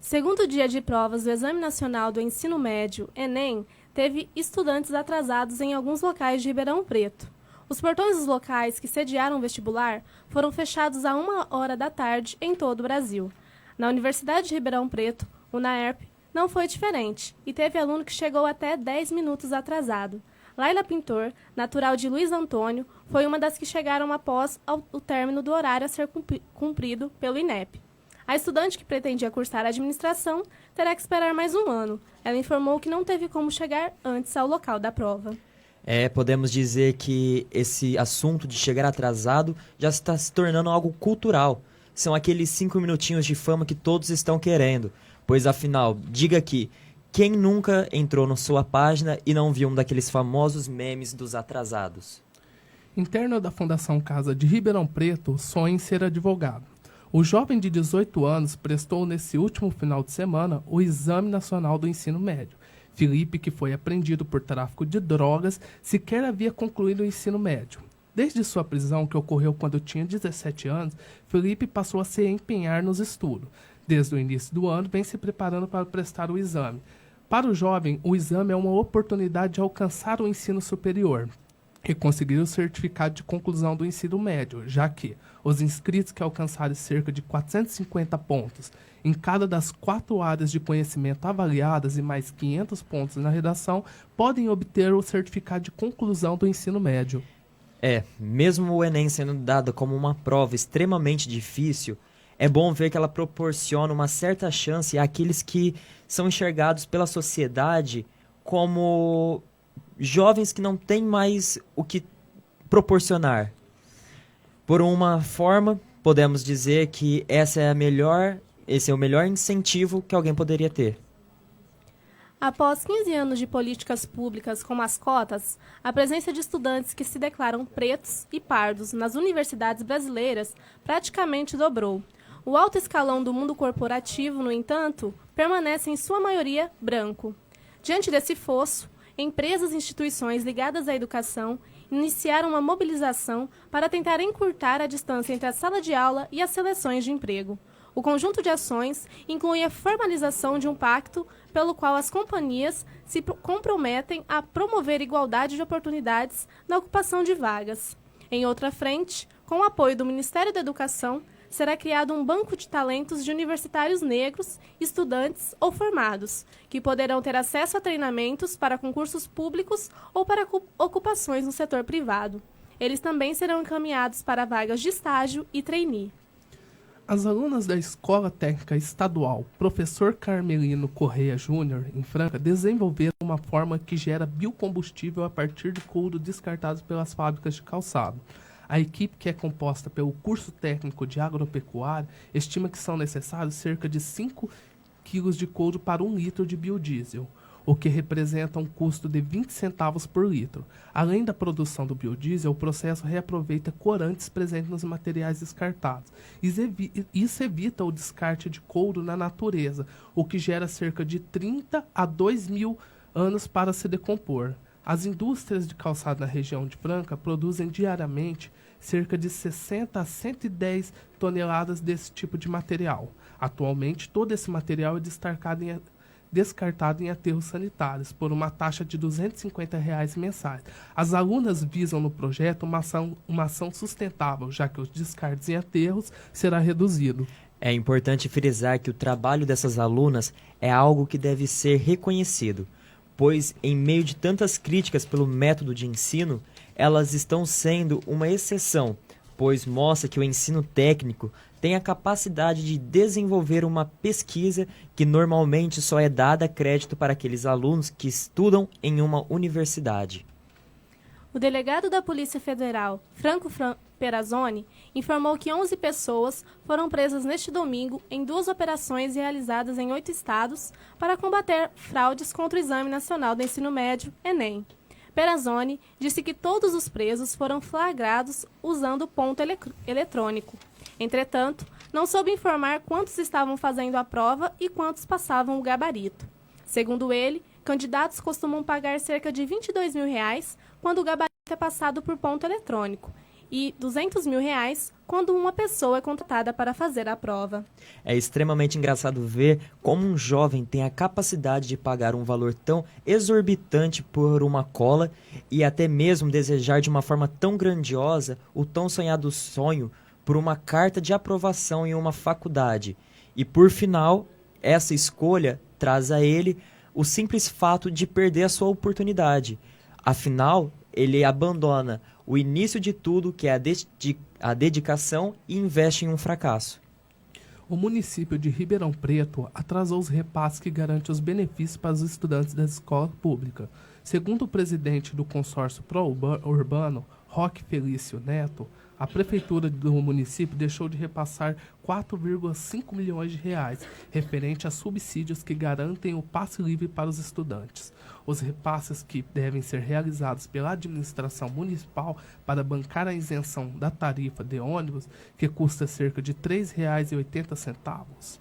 Segundo dia de provas do Exame Nacional do Ensino Médio, Enem, teve estudantes atrasados em alguns locais de Ribeirão Preto. Os portões dos locais que sediaram o vestibular foram fechados a 1h da tarde em todo o Brasil. Na Universidade de Ribeirão Preto, UNAERP, não foi diferente e teve aluno que chegou até 10 minutos atrasado. Laila Pintor, natural de Luiz Antônio, foi uma das que chegaram após o término do horário a ser cumprido pelo INEP. A estudante que pretendia cursar administração terá que esperar mais um ano. Ela informou que não teve como chegar antes ao local da prova. Podemos dizer que esse assunto de chegar atrasado já está se tornando algo cultural. São aqueles 5 minutinhos de fama que todos estão querendo. Pois afinal, diga aqui, quem nunca entrou na sua página e não viu um daqueles famosos memes dos atrasados? Interno da Fundação Casa de Ribeirão Preto, sonha em ser advogado. O jovem de 18 anos prestou nesse último final de semana o Exame Nacional do Ensino Médio. Felipe, que foi apreendido por tráfico de drogas, sequer havia concluído o ensino médio. Desde sua prisão, que ocorreu quando tinha 17 anos, Felipe passou a se empenhar nos estudos. Desde o início do ano, vem se preparando para prestar o exame. Para o jovem, o exame é uma oportunidade de alcançar o ensino superior e conseguir o certificado de conclusão do ensino médio, já que os inscritos que alcançarem cerca de 450 pontos em cada das 4 áreas de conhecimento avaliadas e mais 500 pontos na redação podem obter o certificado de conclusão do ensino médio. Mesmo o Enem sendo dado como uma prova extremamente difícil, é bom ver que ela proporciona uma certa chance àqueles que são enxergados pela sociedade como jovens que não têm mais o que proporcionar. Por uma forma, podemos dizer que essa é a melhor esse é o melhor incentivo que alguém poderia ter. Após 15 anos de políticas públicas como as cotas, a presença de estudantes que se declaram pretos e pardos nas universidades brasileiras praticamente dobrou. O alto escalão do mundo corporativo, no entanto, permanece em sua maioria branco. Diante desse fosso, empresas e instituições ligadas à educação iniciaram uma mobilização para tentar encurtar a distância entre a sala de aula e as seleções de emprego. O conjunto de ações inclui a formalização de um pacto pelo qual as companhias se comprometem a promover igualdade de oportunidades na ocupação de vagas. Em outra frente, com o apoio do Ministério da Educação, será criado um banco de talentos de universitários negros, estudantes ou formados, que poderão ter acesso a treinamentos para concursos públicos ou para ocupações no setor privado. Eles também serão encaminhados para vagas de estágio e trainee. As alunas da Escola Técnica Estadual Professor Carmelino Correia Júnior, em Franca, desenvolveram uma forma que gera biocombustível a partir de couro descartado pelas fábricas de calçado. A equipe, que é composta pelo curso técnico de agropecuária, estima que são necessários cerca de 5 quilos de couro para 1 litro de biodiesel, o que representa um custo de 20 centavos por litro. Além da produção do biodiesel, o processo reaproveita corantes presentes nos materiais descartados. Isso evita o descarte de couro na natureza, o que gera cerca de 30 a 2 mil anos para se decompor. As indústrias de calçado na região de Franca produzem diariamente cerca de 60 a 110 toneladas desse tipo de material. Atualmente, todo esse material é descartado em aterros sanitários por uma taxa de R$ 250 mensais. As alunas visam no projeto uma ação sustentável, já que os descartes em aterros será reduzido. É importante frisar que o trabalho dessas alunas é algo que deve ser reconhecido, pois em meio de tantas críticas pelo método de ensino, elas estão sendo uma exceção, pois mostra que o ensino técnico tem a capacidade de desenvolver uma pesquisa que normalmente só é dada crédito para aqueles alunos que estudam em uma universidade. O delegado da Polícia Federal, Franco Perazzoni, informou que 11 pessoas foram presas neste domingo em 2 operações realizadas em 8 estados para combater fraudes contra o Exame Nacional do Ensino Médio, Enem. Perazzoni disse que todos os presos foram flagrados usando ponto eletrônico. Entretanto, não soube informar quantos estavam fazendo a prova e quantos passavam o gabarito. Segundo ele, candidatos costumam pagar cerca de R$ 22 mil quando o gabarito é passado por ponto eletrônico e R$ 200 mil quando uma pessoa é contratada para fazer a prova. É extremamente engraçado ver como um jovem tem a capacidade de pagar um valor tão exorbitante por uma cola e até mesmo desejar de uma forma tão grandiosa o tão sonhado sonho por uma carta de aprovação em uma faculdade. E por final, essa escolha traz a ele o simples fato de perder a sua oportunidade. Afinal, ele abandona o início de tudo, que é a dedicação, e investe em um fracasso. O município de Ribeirão Preto atrasou os repasses que garantem os benefícios para os estudantes da escola pública. Segundo o presidente do consórcio pró-urbano, Roque Felício Neto, a prefeitura do município deixou de repassar 4,5 milhões de reais, referente a subsídios que garantem o passe livre para os estudantes. Os repasses que devem ser realizados pela administração municipal para bancar a isenção da tarifa de ônibus, que custa cerca de R$ 3,80.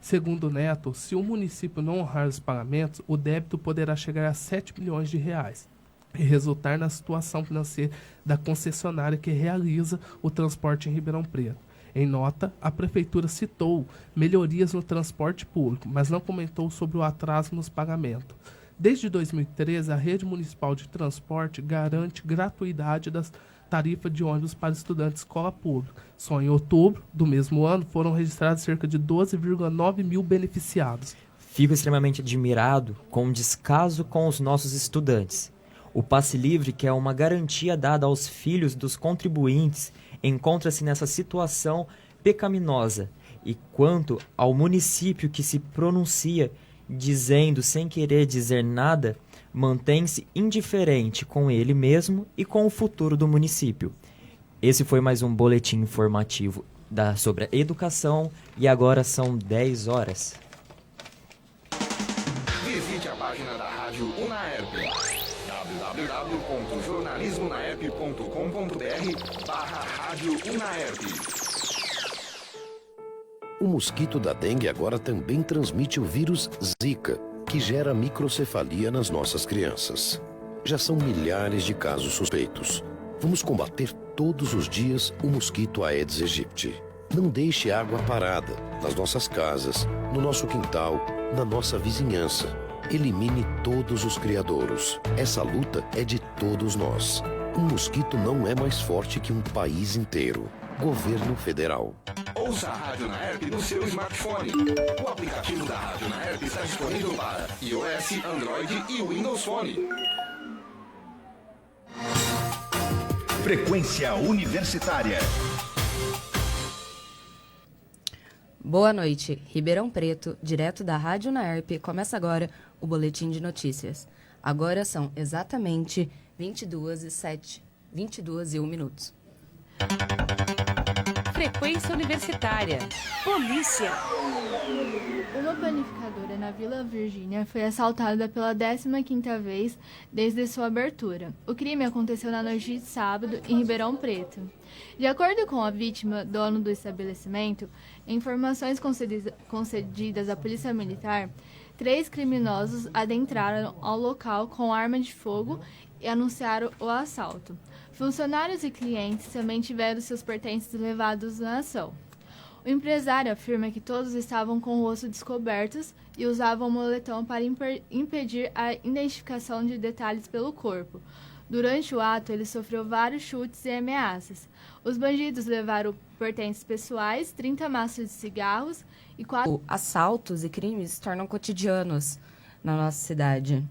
Segundo Neto, se o município não honrar os pagamentos, o débito poderá chegar a 7 milhões de reais. E resultar na situação financeira da concessionária que realiza o transporte em Ribeirão Preto. Em nota, a prefeitura citou melhorias no transporte público, mas não comentou sobre o atraso nos pagamentos. Desde 2013, a rede municipal de transporte garante gratuidade das tarifas de ônibus para estudantes de escola pública. Só em outubro do mesmo ano foram registrados cerca de 12,9 mil beneficiados. Fico extremamente admirado com o descaso com os nossos estudantes. O passe livre, que é uma garantia dada aos filhos dos contribuintes, encontra-se nessa situação pecaminosa. E quanto ao município que se pronuncia dizendo sem querer dizer nada, mantém-se indiferente com ele mesmo e com o futuro do município. Esse foi mais um boletim informativo sobre a educação e agora são 10 horas. Visite a página da Rádio Unaerp, www.jornalismonaerp.com.br/Rádio Unaerp. O mosquito da dengue agora também transmite o vírus Zika, que gera microcefalia nas nossas crianças. Já são milhares de casos suspeitos. Vamos combater todos os dias o mosquito Aedes aegypti. Não deixe água parada nas nossas casas, no nosso quintal, na nossa vizinhança. Elimine todos os criadouros. Essa luta é de todos nós. Um mosquito não é mais forte que um país inteiro. Governo Federal. Ouça a Rádio Unaerp no seu smartphone. O aplicativo da Rádio Unaerp está disponível para iOS, Android e Windows Phone. Frequência Universitária. Boa noite, Ribeirão Preto, direto da Rádio Unaerp, começa agora o Boletim de Notícias. Agora são exatamente 22h01. Frequência Universitária. Polícia. Uma panificadora na Vila Virgínia foi assaltada pela 15ª vez desde sua abertura. O crime aconteceu na noite de sábado em Ribeirão Preto. De acordo com a vítima, dono do estabelecimento, em informações concedidas à Polícia Militar, 3 criminosos adentraram ao local com arma de fogo e anunciaram o assalto. Funcionários e clientes também tiveram seus pertences levados na ação. O empresário afirma que todos estavam com o rosto descobertos e usavam moletom para impedir a identificação de detalhes pelo corpo. Durante o ato, ele sofreu vários chutes e ameaças. Os bandidos levaram pertences pessoais, 30 maços de cigarros e 4... Assaltos e crimes se tornam cotidianos na nossa cidade.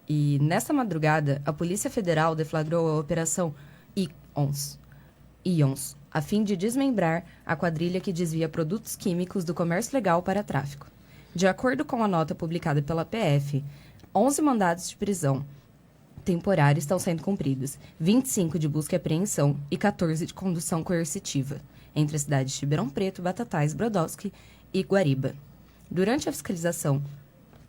E nesta madrugada, a Polícia Federal deflagrou a Operação IONS, a fim de desmembrar a quadrilha que desvia produtos químicos do comércio legal para tráfico. De acordo com a nota publicada pela PF, 11 mandados de prisão temporária estão sendo cumpridos, 25 de busca e apreensão e 14 de condução coercitiva, entre as cidades de Ribeirão Preto, Batatais, Brodowski e Guariba. Durante a fiscalização,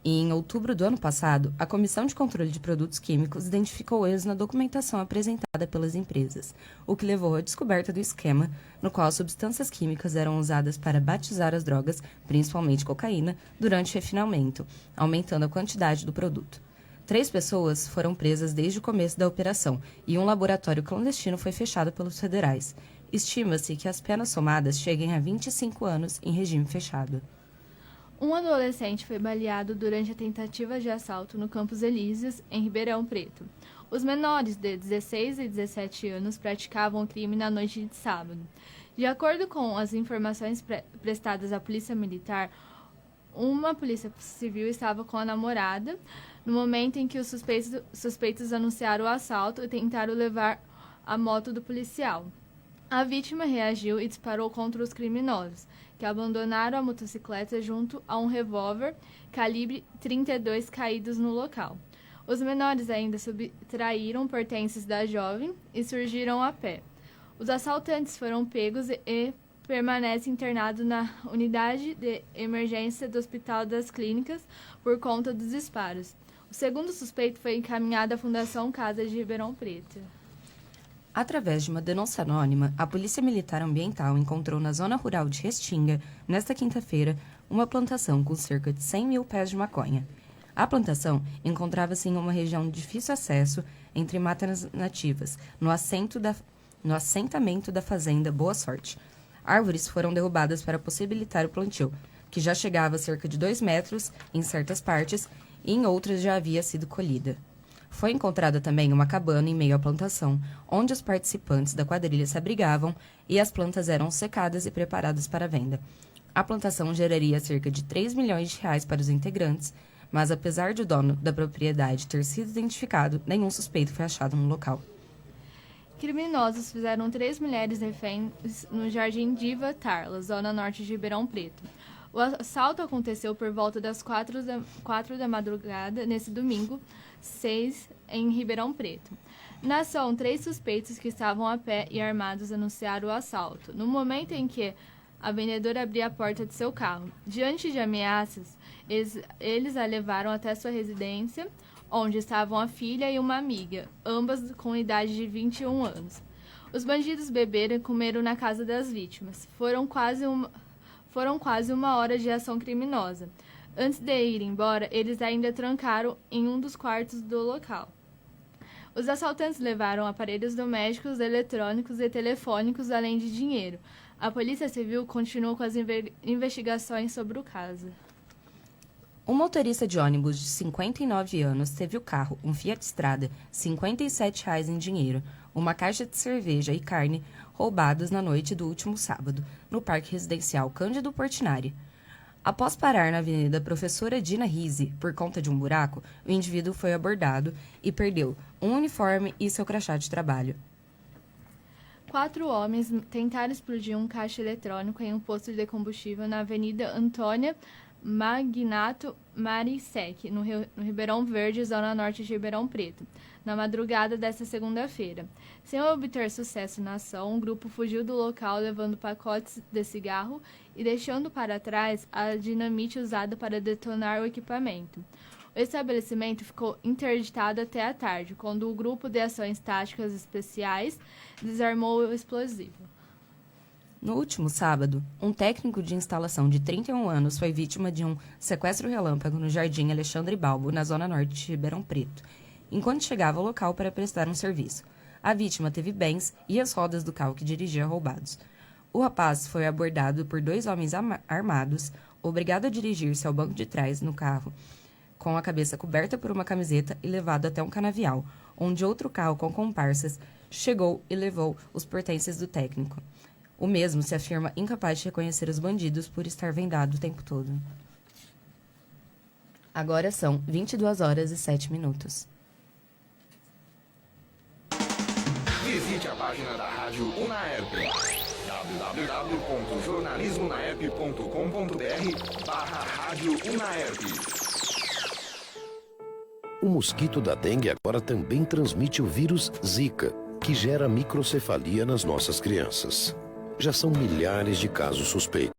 em outubro do ano passado, a Comissão de Controle de Produtos Químicos identificou erros na documentação apresentada pelas empresas, o que levou à descoberta do esquema no qual as substâncias químicas eram usadas para batizar as drogas, principalmente cocaína, durante o refinamento, aumentando a quantidade do produto. 3 pessoas foram presas desde o começo da operação e um laboratório clandestino foi fechado pelos federais. Estima-se que as penas somadas cheguem a 25 anos em regime fechado. Um adolescente foi baleado durante a tentativa de assalto no Campos Elíseos, em Ribeirão Preto. Os menores de 16 e 17 anos praticavam o crime na noite de sábado. De acordo com as informações prestadas à Polícia Militar, uma polícia civil estava com a namorada no momento em que os suspeitos anunciaram o assalto e tentaram levar a moto do policial. A vítima reagiu e disparou contra os criminosos, que abandonaram a motocicleta junto a um revólver calibre 32 caídos no local. Os menores ainda subtraíram pertences da jovem e surgiram a pé. Os assaltantes foram pegos e permanecem internados na unidade de emergência do Hospital das Clínicas por conta dos disparos. O segundo suspeito foi encaminhado à Fundação Casa de Ribeirão Preto. Através de uma denúncia anônima, a Polícia Militar Ambiental encontrou na zona rural de Restinga, nesta quinta-feira, uma plantação com cerca de 100 mil pés de maconha. A plantação encontrava-se em uma região de difícil acesso entre matas nativas, no assentamento da fazenda Boa Sorte. Árvores foram derrubadas para possibilitar o plantio, que já chegava a cerca de 2 metros em certas partes e em outras já havia sido colhida. Foi encontrada também uma cabana em meio à plantação, onde os participantes da quadrilha se abrigavam e as plantas eram secadas e preparadas para venda. A plantação geraria cerca de 3 milhões de reais para os integrantes, mas apesar de o dono da propriedade ter sido identificado, nenhum suspeito foi achado no local. Criminosos fizeram 3 mulheres reféns no Jardim Diva Tarla, zona norte de Ribeirão Preto. O assalto aconteceu por volta das 4 da madrugada, nesse domingo, 6, em Ribeirão Preto. Na ação, 3 suspeitos que estavam a pé e armados anunciaram o assalto. No momento em que a vendedora abria a porta de seu carro, diante de ameaças, eles a levaram até sua residência, onde estavam a filha e uma amiga, ambas com idade de 21 anos. Os bandidos beberam e comeram na casa das vítimas. Foram quase uma hora de ação criminosa. Antes de ir embora, eles ainda trancaram em um dos quartos do local. Os assaltantes levaram aparelhos domésticos, eletrônicos e telefônicos, além de dinheiro. A Polícia Civil continuou com as investigações sobre o caso. Um motorista de ônibus de 59 anos teve o carro, um Fiat Strada, R$ 57 em dinheiro, uma caixa de cerveja e carne roubados na noite do último sábado, no Parque Residencial Cândido Portinari. Após parar na Avenida Professora Dina Risi por conta de um buraco, o indivíduo foi abordado e perdeu um uniforme e seu crachá de trabalho. 4 homens tentaram explodir um caixa eletrônico em um posto de combustível na Avenida Antônia Magnato Marisek, no Ribeirão Verde, zona norte de Ribeirão Preto, na madrugada desta segunda-feira. Sem obter sucesso na ação, o grupo fugiu do local levando pacotes de cigarro e deixando para trás a dinamite usada para detonar o equipamento. O estabelecimento ficou interditado até a tarde, quando o grupo de ações táticas especiais desarmou o explosivo. No último sábado, um técnico de instalação de 31 anos foi vítima de um sequestro relâmpago no Jardim Alexandre Balbo, na zona norte de Ribeirão Preto, enquanto chegava ao local para prestar um serviço. A vítima teve bens e as rodas do carro que dirigia roubados. O rapaz foi abordado por 2 homens armados, obrigado a dirigir-se ao banco de trás no carro, com a cabeça coberta por uma camiseta e levado até um canavial, onde outro carro com comparsas chegou e levou os pertences do técnico. O mesmo se afirma incapaz de reconhecer os bandidos por estar vendado o tempo todo. Agora são 22h07. Visite a página da Rádio Unaerp, www.jornalismonaerp.com.br/Rádio Unaerp. O mosquito da dengue agora também transmite o vírus Zika, que gera microcefalia nas nossas crianças. Já são milhares de casos suspeitos.